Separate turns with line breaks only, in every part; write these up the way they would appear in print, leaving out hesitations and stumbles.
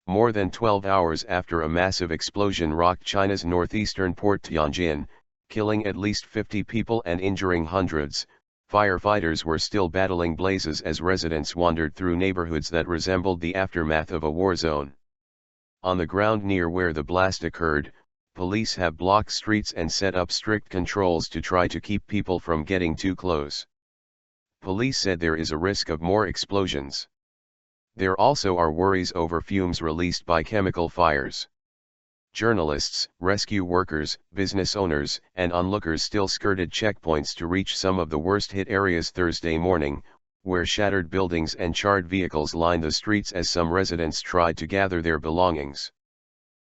More than 12 hours after a massive explosion rocked China's northeastern port Tianjin, killing at least 50 people and injuring hundreds, firefighters were still battling blazes as residents wandered through neighborhoods that resembled the aftermath of a war zone. On the ground near where the blast occurred, police have blocked streets and set up strict controls to try to keep people from getting too close. Police said there is a risk of more explosions. There also are worries over fumes released by chemical fires. Journalists, rescue workers, business owners, and onlookers still skirted checkpoints to reach some of the worst-hit areas Thursday morning, where shattered buildings and charred vehicles lined the streets as some residents tried to gather their belongings.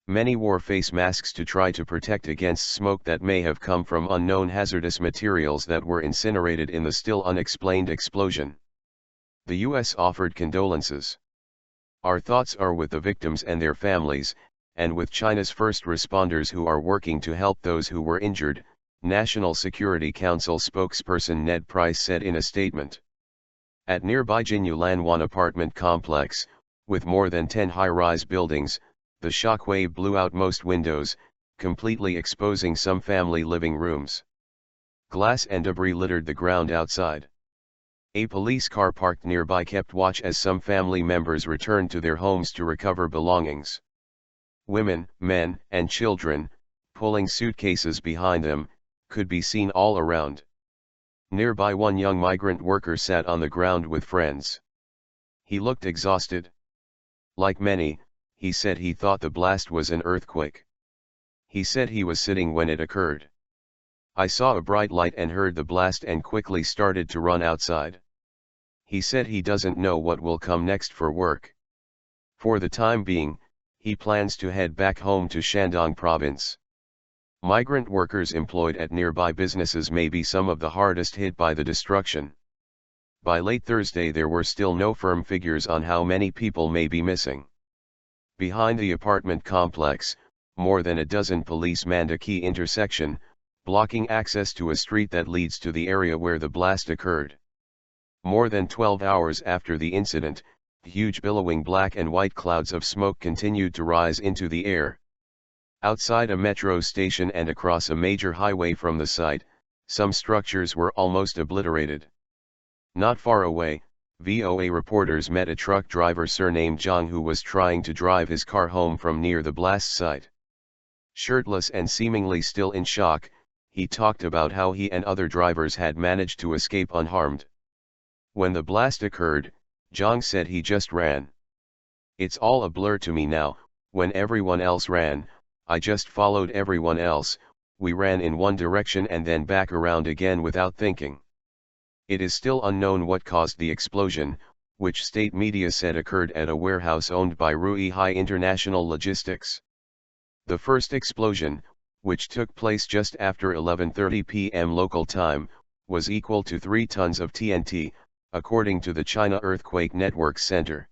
Many wore face masks to try to protect against smoke that may have come from unknown hazardous materials that were incinerated in the still unexplained explosion. The U.S. offered condolences. "Our thoughts are with the victims and their families, and with China's first responders who are working to help those who were injured," National Security Council spokesperson Ned Price said in a statement. At nearby Jinyulanwan apartment complex, with more than 10 high-rise buildings, the shockwave blew out most windows, completely exposing some family living rooms. Glass and debris littered the ground outside. A police car parked nearby kept watch as some family members returned to their homes to recover belongings. Women, men, and children, pulling suitcases behind them, could be seen all around. Nearby, one young migrant worker sat on the ground with friends. He looked exhausted. Like many, he said he thought the blast was an earthquake. He said he was sitting when it occurred. "I saw a bright light and heard the blast and quickly started to run outside." He said he doesn't know what will come next for work. For the time being, he plans to head back home to Shandong province. Migrant workers employed at nearby businesses may be some of the hardest hit by the destruction. By late Thursday there were still no firm figures on how many people may be missing. Behind the apartment complex, more than a dozen police manned a key intersection, blocking access to a street that leads to the area where the blast occurred. More than 12 hours after the incident, huge billowing black and white clouds of smoke continued to rise into the air. Outside a metro station and across a major highway from the site, some structures were almost obliterated. Not far away, VOA reporters met a truck driver surnamed Zhang who was trying to drive his car home from near the blast site. Shirtless and seemingly still in shock, he talked about how he and other drivers had managed to escape unharmed. When the blast occurred, Zhang said he just ran. "It's all a blur to me now. When everyone else ran, I just followed everyone else. We ran in one direction and then back around again without thinking." It is still unknown what caused the explosion, which state media said occurred at a warehouse owned by Ruihai International Logistics. The first explosion, which took place just after 11:30 p.m. local time, was equal to 3 tons of TNT, according to the China Earthquake Network Center.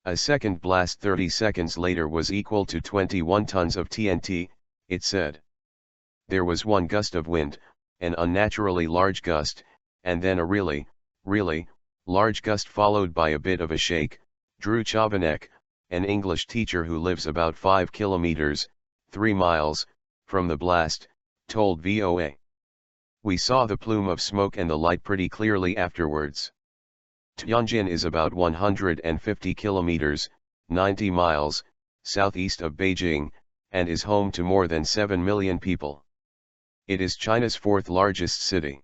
A second blast 30 seconds later was equal to 21 tons of TNT, it said. There was one gust of wind, an unnaturally large gust, and then a really large gust followed by a bit of a shake, Drew Chavanek, an English teacher who lives about 5 kilometers, 3 miles, from the blast, told VOA. "We saw the plume of smoke and the light pretty clearly afterwards." Tianjin is about 150 kilometers, 90 miles, southeast of Beijing, and is home to more than 7 million people. It is China's fourth largest city.